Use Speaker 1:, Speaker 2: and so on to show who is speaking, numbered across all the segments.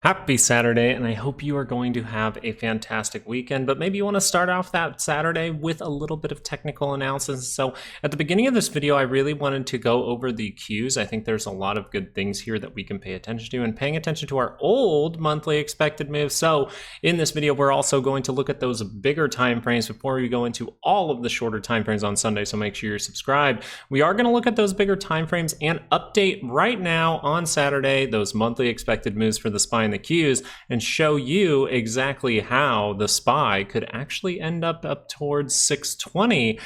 Speaker 1: Happy Saturday, and I hope you are going to have a fantastic weekend, but maybe you want to start off that Saturday with a little bit of technical analysis. So at the beginning of this video, I really wanted to go over the Qs. I think there's a lot of good things here that we can pay attention to, and paying attention to our old monthly expected moves. So in this video, we're also going to look at those bigger time frames before we go into all of the shorter time frames on Sunday, so make sure you're subscribed. We are going to look at those bigger time frames and update right now on Saturday those monthly expected moves for the SPY and the Qs, and show you exactly how the SPY could actually end up towards 620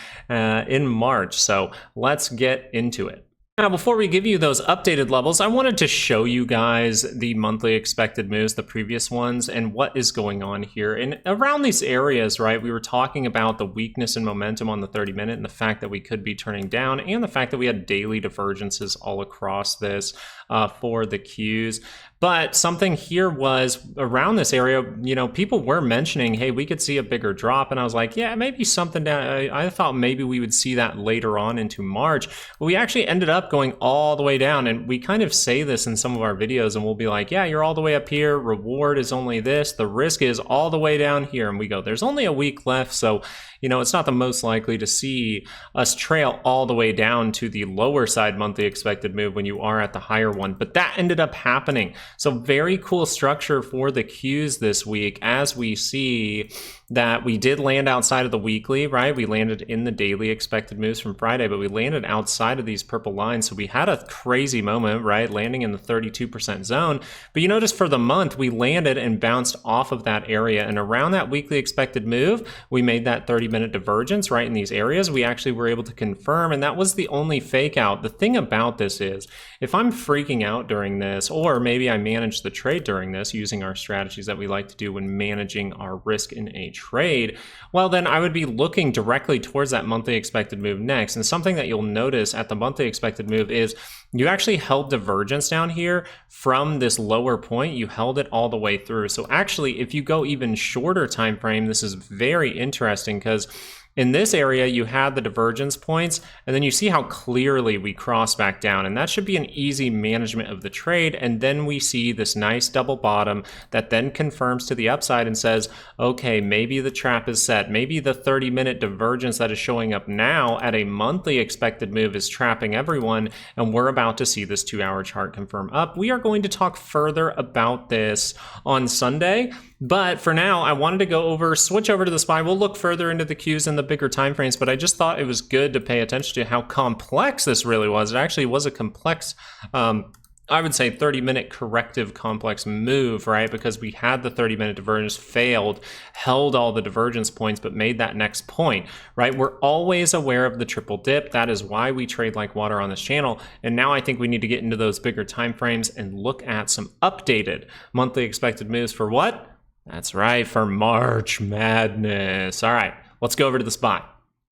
Speaker 1: in March. So let's get into it. Now, before we give you those updated levels, I wanted to show you guys the monthly expected moves, the previous ones, and what is going on here. And around these areas, right, we were talking about the weakness in momentum on the 30-minute and the fact that we could be turning down, and the fact that we had daily divergences all across this for the Qs. But something here was around this area, you know, people were mentioning, hey, we could see a bigger drop. And I was like, yeah, maybe something down. I thought maybe we would see that later on into March. But we actually ended up going all the way down. And we kind of say this in some of our videos, and we'll be like, yeah, you're all the way up here. Reward is only this. The risk is all the way down here. And we go, there's only a week left. So, you know, it's not the most likely to see us trail all the way down to the lower side monthly expected move when you are at the higher one. But that ended up happening. So very cool structure for the Qs this week, as we see that we did land outside of the weekly, right? We landed in the daily expected moves from Friday, but we landed outside of these purple lines. So we had a crazy moment, right? Landing in the 32% zone. But you notice for the month, we landed and bounced off of that area. And around that weekly expected move, we made that 30-minute divergence right in these areas. We actually were able to confirm, and that was the only fake out. The thing about this is, if I'm freaking out during this, or maybe I manage the trade during this using our strategies that we like to do when managing our risk in a trade, well, then I would be looking directly towards that monthly expected move next. And something that you'll notice at the monthly expected move is you actually held divergence down here from this lower point. You held it all the way through. So actually, if you go even shorter time frame, this is very interesting, because in this area, you had the divergence points, and then you see how clearly we cross back down, and that should be an easy management of the trade. And then we see this nice double bottom that then confirms to the upside and says, okay, maybe the trap is set. Maybe the 30-minute divergence that is showing up now at a monthly expected move is trapping everyone, and we're about to see this 2-hour chart confirm up. We are going to talk further about this on Sunday. But for now, I wanted to switch over to the SPY. We'll look further into the Qs and the bigger time frames, but I just thought it was good to pay attention to how complex this really was. It actually was a complex, I would say 30-minute corrective complex move, right? Because we had the 30-minute divergence, failed, held all the divergence points, but made that next point, right? We're always aware of the triple dip. That is why we trade like water on this channel. And now I think we need to get into those bigger time frames and look at some updated monthly expected moves for what? That's right, for March Madness. All right, let's go over to the SPY.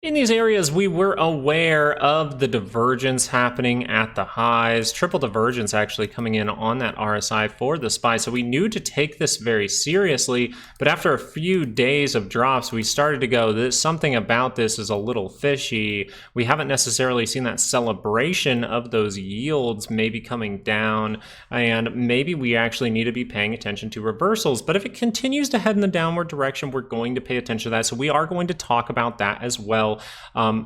Speaker 1: In these areas, we were aware of the divergence happening at the highs, triple divergence actually coming in on that RSI for the SPY. So we knew to take this very seriously, but after a few days of drops, we started to go, something about this is a little fishy. We haven't necessarily seen that celebration of those yields maybe coming down, and maybe we actually need to be paying attention to reversals. But if it continues to head in the downward direction, we're going to pay attention to that. So we are going to talk about that as well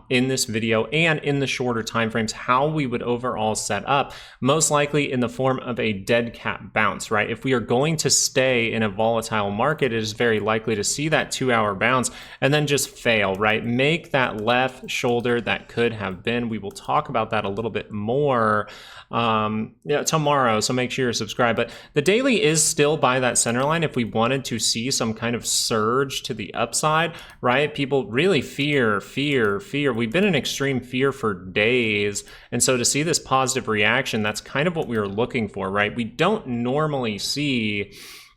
Speaker 1: in this video, and in the shorter time frames, how we would overall set up, most likely in the form of a dead cat bounce, right? If we are going to stay in a volatile market, it is very likely to see that 2-hour bounce and then just fail, right? Make that left shoulder that could have been. We will talk about that a little bit more tomorrow, so make sure you're subscribed. But the daily is still by that center line. If we wanted to see some kind of surge to the upside, right? People really fear. We've been in extreme fear for days. And so to see this positive reaction, that's kind of what we were looking for, right? We don't normally see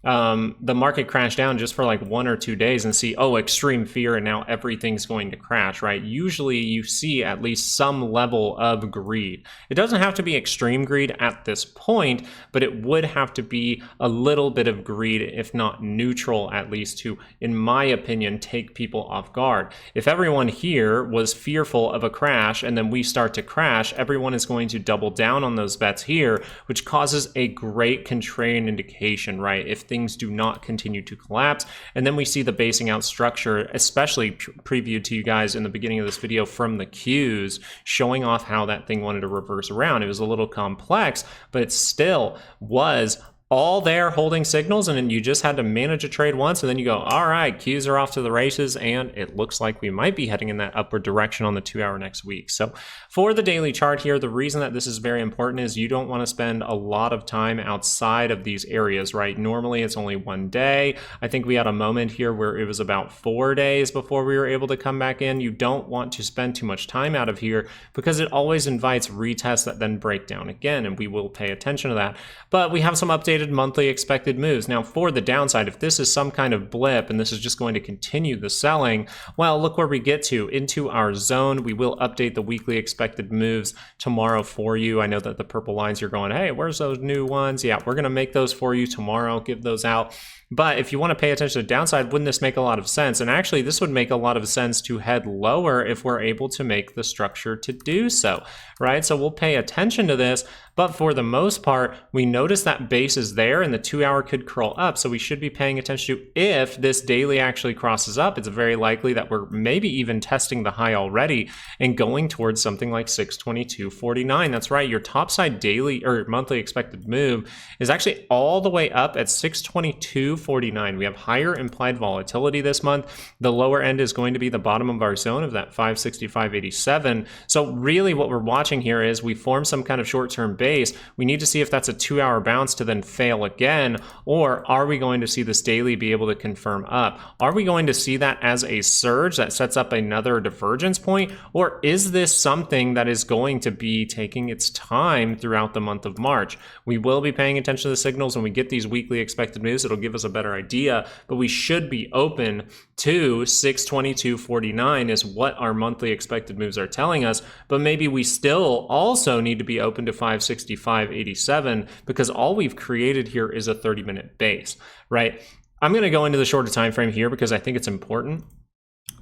Speaker 1: the market crash down just for like 1 or 2 days and see, oh, extreme fear and now everything's going to crash, right? Usually you see at least some level of greed. It doesn't have to be extreme greed at this point, but it would have to be a little bit of greed, if not neutral at least, to, in my opinion, take people off guard. If everyone here was fearful of a crash and then we start to crash, everyone is going to double down on those bets here, which causes a great contrarian indication, right? If things do not continue to collapse. And then we see the basing out structure, especially previewed to you guys in the beginning of this video from the Qs, showing off how that thing wanted to reverse around. It was a little complex, but it still was all there holding signals, and then you just had to manage a trade once, and then you go, all right, Qs are off to the races, and it looks like we might be heading in that upward direction on the 2 hour next week. So for the daily chart here, the reason that this is very important is you don't want to spend a lot of time outside of these areas, right? Normally it's only 1 day. I think we had a moment here where it was about 4 days before we were able to come back in. You don't want to spend too much time out of here because it always invites retests that then break down again, and we will pay attention to that. But we have some updated monthly expected moves. Now for the downside, if this is some kind of blip and this is just going to continue the selling, well, look where we get to, into our zone. We will update the weekly expected moves tomorrow for you. I know that the purple lines, you're going, hey, where's those new ones? Yeah, we're going to make those for you tomorrow, give those out. But if you want to pay attention to the downside, wouldn't this make a lot of sense? And actually, this would make a lot of sense to head lower if we're able to make the structure to do so, right? So we'll pay attention to this. But for the most part, we notice that base is there and the 2 hour could curl up. So we should be paying attention to if this daily actually crosses up. It's very likely that we're maybe even testing the high already and going towards something like 622.49. That's right. Your topside daily or monthly expected move is actually all the way up at 622.49. We have higher implied volatility this month. The lower end is going to be the bottom of our zone of that 565.87. So really what we're watching here is we form some kind of short-term base. We need to see if that's a 2 hour bounce to then fail again, or are we going to see this daily be able to confirm up? Are we going to see that as a surge that sets up another divergence point, or is this something that is going to be taking its time throughout the month of March? We will be paying attention to the signals when we get these weekly expected moves. It'll give us a better idea, but we should be open to 622.49 is what our monthly expected moves are telling us, but maybe we still also need to be open to 565.87 because all we've created here is a 30-minute base, right? I'm going to go into the shorter time frame here because I think it's important.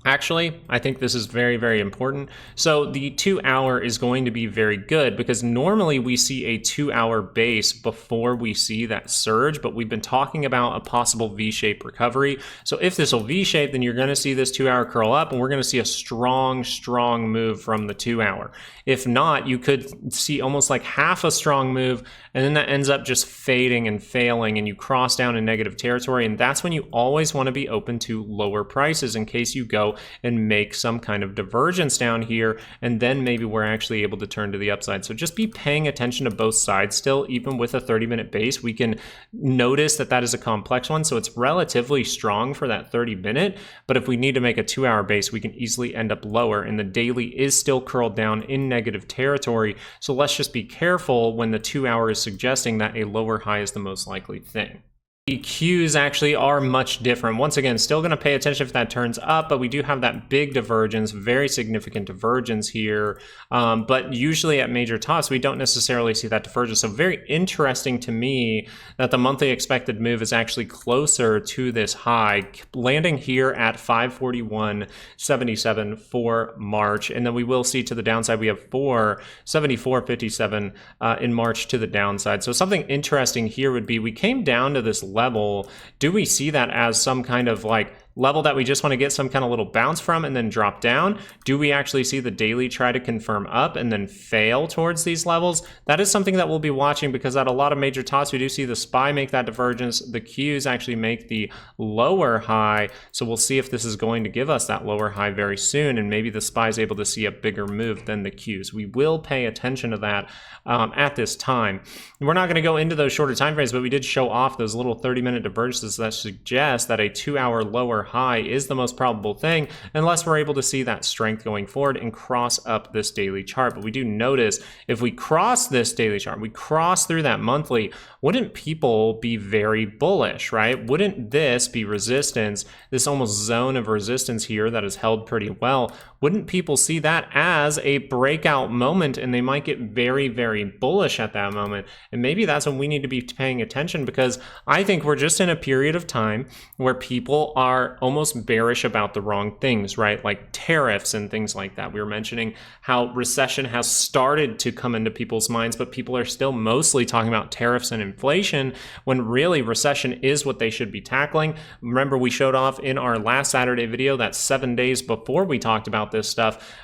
Speaker 1: Actually, I think this is very, very important. So the 2 hour is going to be very good because normally we see a 2 hour base before we see that surge, but we've been talking about a possible V-shaped recovery. So if this will V-shape, then you're going to see this 2 hour curl up and we're going to see a strong, strong move from the 2 hour. If not, you could see almost like half a strong move and then that ends up just fading and failing and you cross down in negative territory. And that's when you always want to be open to lower prices in case you go and make some kind of divergence down here, and then maybe we're actually able to turn to the upside. So just be paying attention to both sides still. Even with a 30-minute base, we can notice that that is a complex one, so it's relatively strong for that 30-minute, but if we need to make a 2 hour base, we can easily end up lower, and the daily is still curled down in negative territory, so let's just be careful when the 2 hour is suggesting that a lower high is the most likely thing. The Qs actually are much different. Once again, still going to pay attention if that turns up, but we do have that big divergence, very significant divergence here. But usually at major tops, we don't necessarily see that divergence. So very interesting to me that the monthly expected move is actually closer to this high, landing here at 541.77 for March. And then we will see to the downside, we have 474.57 in March to the downside. So something interesting here would be we came down to this level. Do we see that as some kind of like level that we just want to get some kind of little bounce from and then drop down? Do we actually see the daily try to confirm up and then fail towards these levels? That is something that we'll be watching because at a lot of major tops, we do see the SPY make that divergence. The Qs actually make the lower high. So we'll see if this is going to give us that lower high very soon. And maybe the SPY is able to see a bigger move than the Qs. We will pay attention to that at this time. We're not going to go into those shorter time frames, but we did show off those little 30-minute divergences that suggest that a 2 hour lower lower high is the most probable thing, unless we're able to see that strength going forward and cross up this daily chart. But we do notice if we cross this daily chart, we cross through that monthly, wouldn't people be very bullish, right? Wouldn't this be resistance, this almost zone of resistance here that is held pretty well? Wouldn't people see that as a breakout moment, and they might get very, very bullish at that moment? And maybe that's when we need to be paying attention, because I think we're just in a period of time where people are almost bearish about the wrong things, right? Like tariffs and things like that. We were mentioning how recession has started to come into people's minds, but people are still mostly talking about tariffs and inflation, when really recession is what they should be tackling. Remember, we showed off in our last Saturday video that 7 days before we talked about this stuff,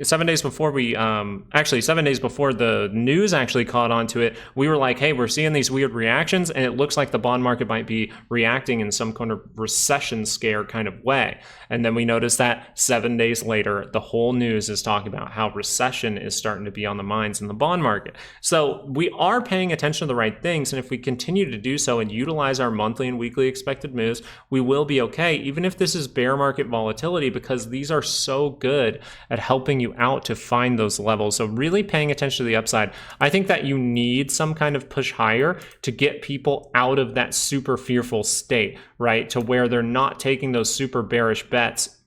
Speaker 1: 7 days before we, actually 7 days before the news actually caught on to it, we were like, hey, we're seeing these weird reactions, and it looks like the bond market might be reacting in some kind of recession scare kind of way. And then we noticed that 7 days later, the whole news is talking about how recession is starting to be on the minds in the bond market. So we are paying attention to the right things, and if we continue to do so and utilize our monthly and weekly expected moves, we will be okay, even if this is bear market volatility, because these are so good at helping you out to find those levels. So really paying attention to the upside. I think that you need some kind of push higher to get people out of that super fearful state, right? To where they're not taking those super bearish bets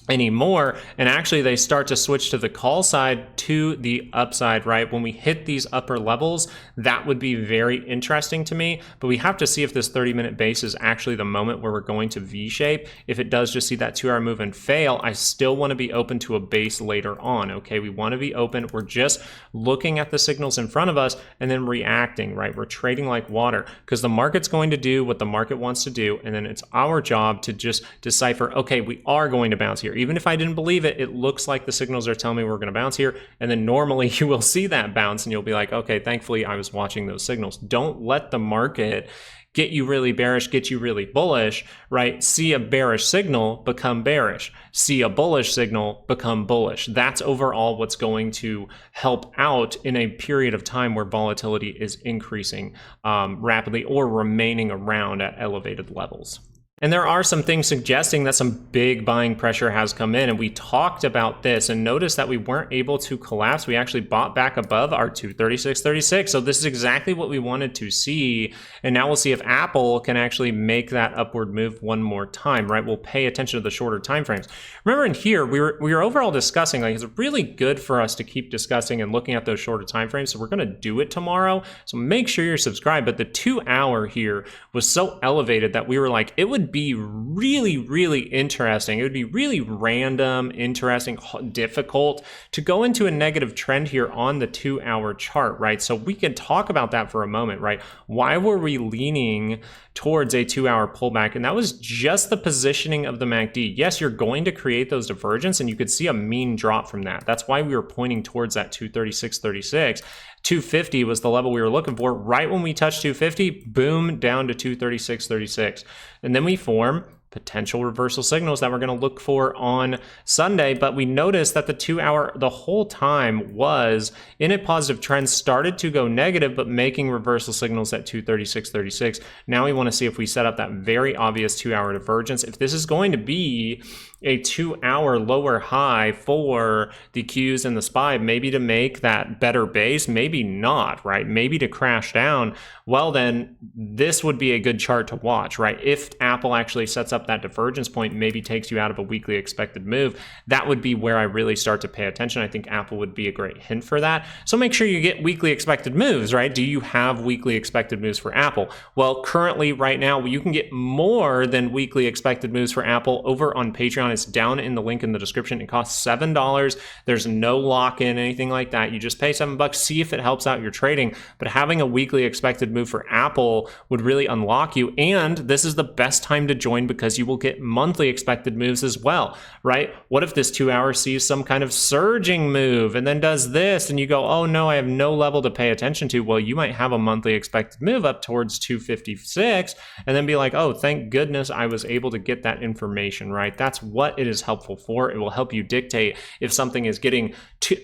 Speaker 1: anymore, and actually they start to switch to the call side to the upside, right? When we hit these upper levels, that would be very interesting to me, but we have to see if this 30-minute base is actually the moment where we're going to V-shape. If it does just see that 2-hour move and fail, I still want to be open to a base later on, okay? We want to be open. We're just looking at the signals in front of us and then reacting, right? We're trading like water, because the market's going to do what the market wants to do, and then it's our job to just decipher, okay, we are going to bounce here. Even if I didn't believe it, it looks like the signals are telling me we're going to bounce here. And then normally you will see that bounce and you'll be like, okay, thankfully I was watching those signals. Don't let the market get you really bearish, get you really bullish, right? See a bearish signal, become bearish. See a bullish signal, become bullish. That's overall what's going to help out in a period of time where volatility is increasing rapidly or remaining around at elevated levels. And there are some things suggesting that some big buying pressure has come in, and we talked about this and noticed that we weren't able to collapse. We actually bought back above our 236.36. So this is exactly what we wanted to see. And now we'll see if Apple can actually make that upward move one more time, right? We'll pay attention to the shorter time frames. Remember in here, we were overall discussing, like, it's really good for us to keep discussing and looking at those shorter time frames. So we're going to do it tomorrow. So make sure you're subscribed. But the 2 hour here was so elevated that we were like, it would be really, really interesting. It would be really random, interesting, difficult to go into a negative trend here on the 2 hour chart, right? So we can talk about that for a moment, right? Why were we leaning towards a 2 hour pullback? And that was just the positioning of the MACD. Yes, you're going to create those divergence, and you could see a mean drop from that. That's why we were pointing towards that 236.36. 250 was the level we were looking for. Right when we touched 250, boom, down to 236.36. And then we form potential reversal signals that we're going to look for on Sunday. But we noticed that the 2 hour, the whole time was in a positive trend, started to go negative, but making reversal signals at 236.36. Now we want to see if we set up that very obvious 2 hour divergence. If this is going to be a 2 hour lower high for the Qs and the SPY, maybe to make that better base, maybe not, right? Maybe to crash down. Well, then this would be a good chart to watch, right? If Apple actually sets up that divergence point, maybe takes you out of a weekly expected move, that would be where I really start to pay attention. I think Apple would be a great hint for that. So make sure you get weekly expected moves, right? Do you have weekly expected moves for Apple? Well, currently right now, you can get more than weekly expected moves for Apple over on Patreon. It's down in the link in the description. It costs $7. There's no lock-in, anything like that. You just pay $7, see if it helps out your trading. But having a weekly expected move for Apple would really unlock you. And this is the best time to join, because you will get monthly expected moves as well, right? What if this 2 hour sees some kind of surging move and then does this, and you go, oh no, I have no level to pay attention to? Well, you might have a monthly expected move up towards 256 and then be like, oh, thank goodness I was able to get that information, right? That's what it is helpful for. It will help you dictate if something is getting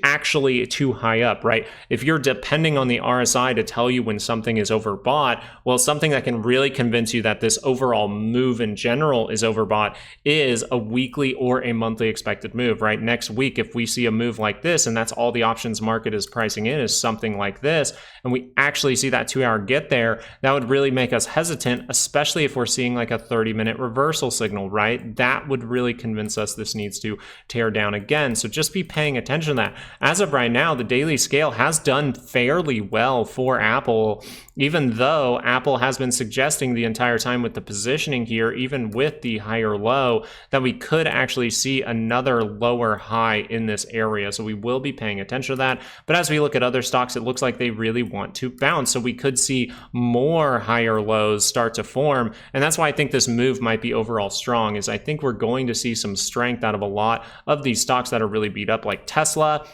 Speaker 1: actually too high up, right? If you're depending on the RSI to tell you when something is overbought, well, something that can really convince you that this overall move in general general is overbought is a weekly or a monthly expected move, right? Next week, if we see a move like this, and that's all the options market is pricing in, is something like this, and we actually see that 2 hour get there, that would really make us hesitant, especially if we're seeing like a 30-minute reversal signal, right? That would really convince us this needs to tear down again. So just be paying attention to that. As of right now, the daily scale has done fairly well for Apple, even though Apple has been suggesting the entire time with the positioning here, even with the higher low, that we could actually see another lower high in this area. So we will be paying attention to that. But as we look at other stocks, it looks like they really want to bounce. So we could see more higher lows start to form. And that's why I think this move might be overall strong, is I think we're going to see some strength out of a lot of these stocks that are really beat up, like Tesla.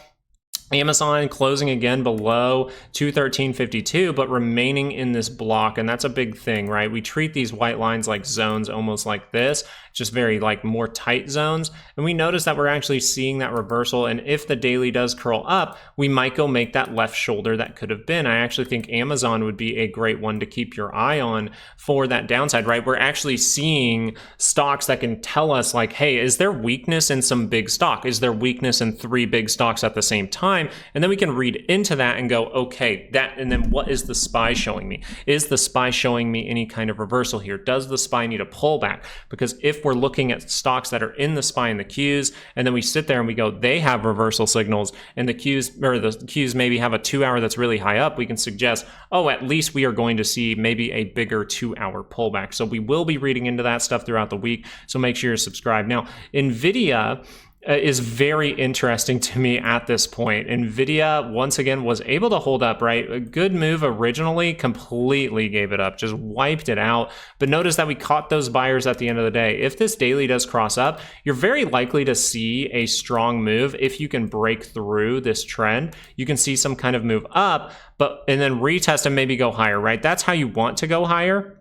Speaker 1: Amazon closing again below 213.52, but remaining in this block, and that's a big thing, right? We treat these white lines like zones, almost like this, just very like more tight zones, and we notice that we're actually seeing that reversal, and if the daily does curl up, we might go make that left shoulder that could have been. I actually think Amazon would be a great one to keep your eye on for that downside, right? We're actually seeing stocks that can tell us like, hey, is there weakness in some big stock? Is there weakness in 3 big stocks at the same time? And then we can read into that and go, okay, that, and then what is the SPY showing me? Is the SPY showing me any kind of reversal here? Does the SPY need a pullback? Because if we're looking at stocks that are in the SPY and the Qs, and then we sit there and we go, they have reversal signals, and the Qs maybe have a 2 hour that's really high up, we can suggest, oh, at least we are going to see maybe a bigger 2 hour pullback. So we will be reading into that stuff throughout the week. So make sure you're subscribed. Now, NVIDIA is very interesting to me at this point. NVIDIA, once again, was able to hold up, right? A good move originally, completely gave it up, just wiped it out. But notice that we caught those buyers at the end of the day. If this daily does cross up, you're very likely to see a strong move. If you can break through this trend, you can see some kind of move up, and then retest and maybe go higher, right? That's how you want to go higher.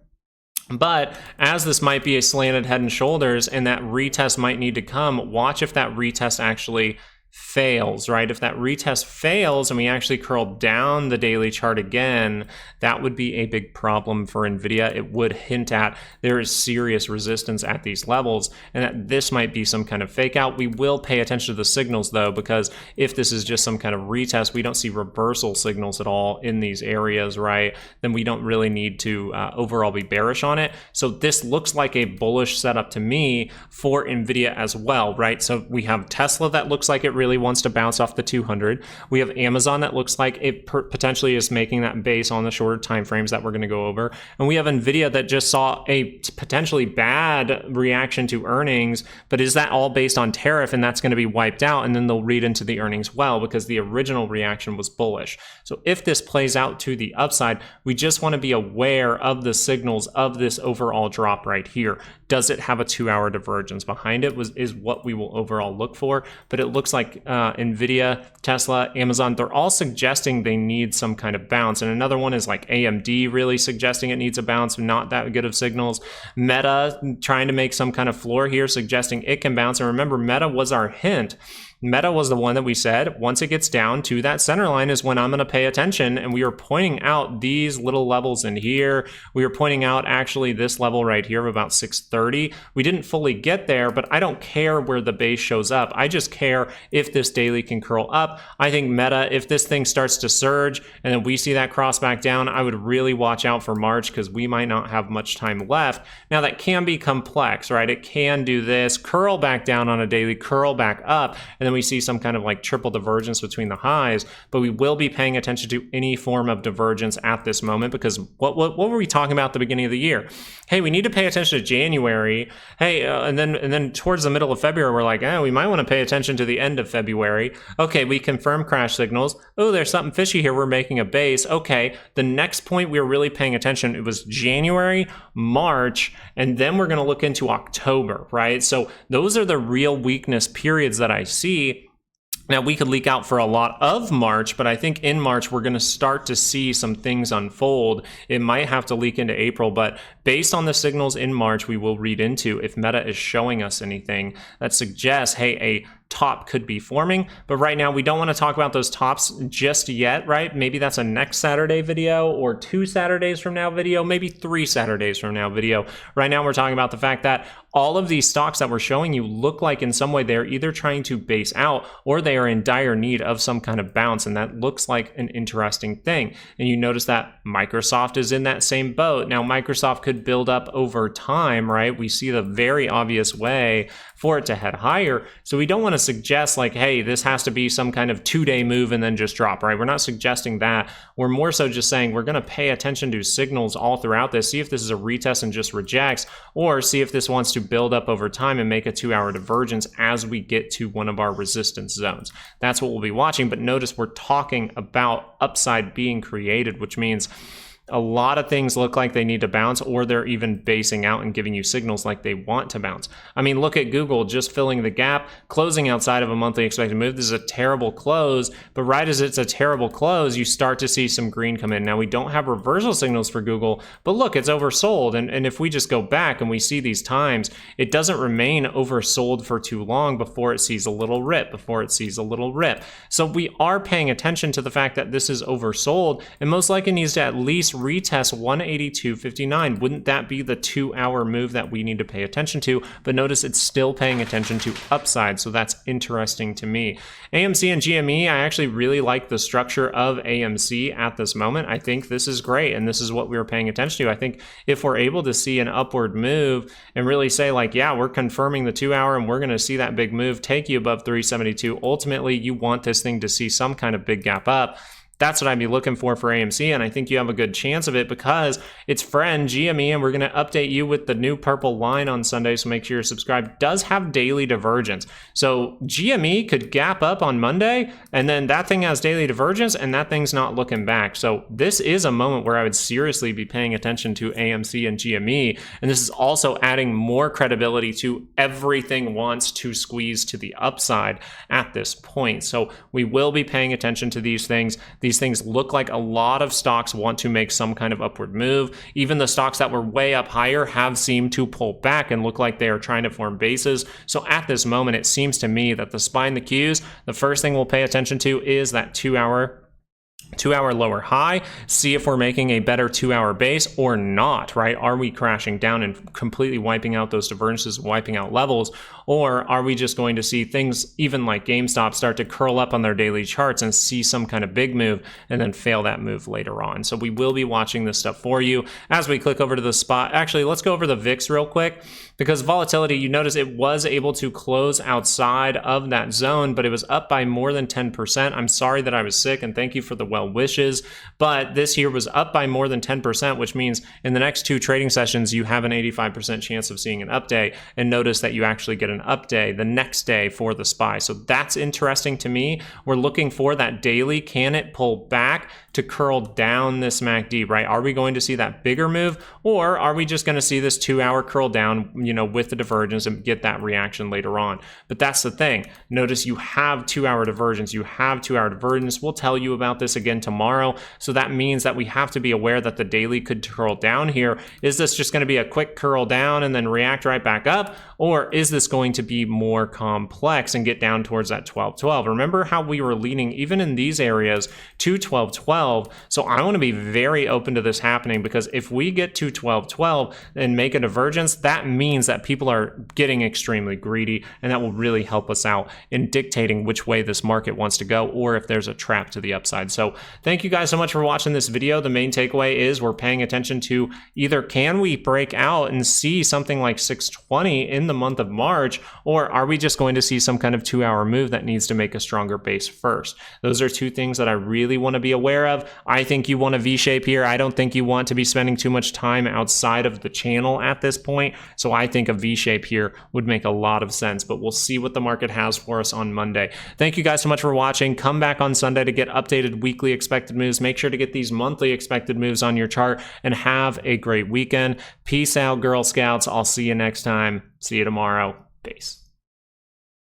Speaker 1: But as this might be a slanted head and shoulders and that retest might need to come, watch if that retest actually fails, right? If that retest fails and we actually curl down the daily chart again, that would be a big problem for NVIDIA. It would hint at there is serious resistance at these levels and that this might be some kind of fake out. We will pay attention to the signals though, because if this is just some kind of retest, we don't see reversal signals at all in these areas, right? Then we don't really need to overall be bearish on it. So this looks like a bullish setup to me for NVIDIA as well, right? So we have Tesla that looks like it really wants to bounce off the 200. We have Amazon that looks like it potentially is making that base on the shorter time frames that we're going to go over. And we have NVIDIA that just saw a potentially bad reaction to earnings, but is that all based on tariff and that's going to be wiped out? And then they'll read into the earnings well because the original reaction was bullish. So if this plays out to the upside, we just want to be aware of the signals of this overall drop right here. Does it have a 2 hour divergence behind it is what we will overall look for. But it looks like NVIDIA, Tesla, Amazon, they're all suggesting they need some kind of bounce. And another one is like AMD really suggesting it needs a bounce, not that good of signals. Meta trying to make some kind of floor here, suggesting it can bounce. And remember, Meta was our hint. Meta was the one that we said, once it gets down to that center line is when I'm going to pay attention. And we were pointing out these little levels in here. We were pointing out actually this level right here of about 630. We didn't fully get there, but I don't care where the base shows up. I just care if this daily can curl up. I think Meta, if this thing starts to surge and then we see that cross back down, I would really watch out for March because we might not have much time left. Now that can be complex, right? It can do this, curl back down on a daily, curl back up, and then we see some kind of like triple divergence between the highs, but we will be paying attention to any form of divergence at this moment because what were we talking about at the beginning of the year? Hey, we need to pay attention to January. Hey, and then towards the middle of February, we're like, we might want to pay attention to the end of February. Okay, we confirm crash signals. Oh, there's something fishy here. We're making a base. Okay, the next point we were really paying attention, it was January, March, and then we're going to look into October, right? So those are the real weakness periods that I see. Now, we could leak out for a lot of March, but I think in March, we're going to start to see some things unfold. It might have to leak into April, but based on the signals in March, we will read into if Meta is showing us anything that suggests, hey, a top could be forming. But right now we don't want to talk about those tops just yet, right? Maybe that's a next Saturday video, or 2 Saturdays from now video, maybe 3 Saturdays from now video. Right now we're talking about the fact that all of these stocks that we're showing you look like in some way they're either trying to base out or they are in dire need of some kind of bounce, and that looks like an interesting thing. And you notice that Microsoft is in that same boat. Now Microsoft could build up over time, right? We see the very obvious way for it to head higher. So we don't want to suggest like, hey, this has to be some kind of 2-day move and then just drop, right? We're not suggesting that. We're more so just saying we're going to pay attention to signals all throughout this, see if this is a retest and just rejects, or see if this wants to build up over time and make a 2-hour divergence as we get to one of our resistance zones. That's what we'll be watching. But notice we're talking about upside being created, which means a lot of things look like they need to bounce, or they're even basing out and giving you signals like they want to bounce. I mean, look at Google just filling the gap, closing outside of a monthly expected move. This is a terrible close, but right as it's a terrible close, you start to see some green come in. Now, we don't have reversal signals for Google, but look, it's oversold. And if we just go back and we see these times, it doesn't remain oversold for too long before it sees a little rip, So we are paying attention to the fact that this is oversold and most likely needs to at least retest 182.59. Wouldn't that be the 2-hour move that we need to pay attention to? But notice it's still paying attention to upside, so that's interesting to me. AMC and GME, I actually really like the structure of AMC at this moment. I think this is great, and this is what we were paying attention to. I think if we're able to see an upward move and really say like, yeah, we're confirming the 2-hour and we're going to see that big move take you above 372, ultimately you want this thing to see some kind of big gap up. That's what I'd be looking for AMC, and I think you have a good chance of it because its friend GME, and we're going to update you with the new purple line on Sunday, so make sure you're subscribed, does have daily divergence. So GME could gap up on Monday, and then that thing has daily divergence, and that thing's not looking back. So this is a moment where I would seriously be paying attention to AMC and GME, and this is also adding more credibility to everything wants to squeeze to the upside at this point. So we will be paying attention to these things. These things look like a lot of stocks want to make some kind of upward move. Even the stocks that were way up higher have seemed to pull back and look like they are trying to form bases. So at this moment, it seems to me that the SPY and the Qs, the first thing we'll pay attention to is that 2-hour lower high, see if we're making a better 2-hour base or not, right? Are we crashing down and completely wiping out those divergences, wiping out levels, or are we just going to see things even like GameStop start to curl up on their daily charts and see some kind of big move and then fail that move later on? So we will be watching this stuff for you as we click over to the spot. Actually, let's go over the VIX real quick, because volatility, you notice it was able to close outside of that zone, but it was up by more than 10%. I'm sorry that I was sick, and thank you for the well wishes, but this here was up by more than 10%, which means in the next 2 trading sessions, you have an 85% chance of seeing an update. And notice that you actually get an update the next day for the SPY. So that's interesting to me. We're looking for that daily. Can it pull back to curl down this MACD, right? Are we going to see that bigger move, or are we just going to see this 2-hour curl down, with the divergence and get that reaction later on? But that's the thing. Notice you have 2-hour divergence. We'll tell you about this again tomorrow. So that means that we have to be aware that the daily could curl down here. Is this just going to be a quick curl down and then react right back up? Or is this going to be more complex and get down towards that 12.12? Remember how we were leaning even in these areas to 12.12. So I want to be very open to this happening, because if we get to 12.12 and make a divergence, that means that people are getting extremely greedy, and that will really help us out in dictating which way this market wants to go, or if there's a trap to the upside. So thank you guys so much for watching this video. The main takeaway is we're paying attention to either can we break out and see something like 620 in the month of March, or are we just going to see some kind of 2-hour move that needs to make a stronger base first? Those are 2 things that I really want to be aware of. I think you want a V-shape here. I don't think you want to be spending too much time outside of the channel at this point. So I think a V-shape here would make a lot of sense, but we'll see what the market has for us on Monday. Thank you guys so much for watching. Come back on Sunday to get updated weekly expected moves. Make sure to get these monthly expected moves on your chart, and have a great weekend. Peace out, Girl Scouts. I'll see you next time. See you tomorrow. Peace.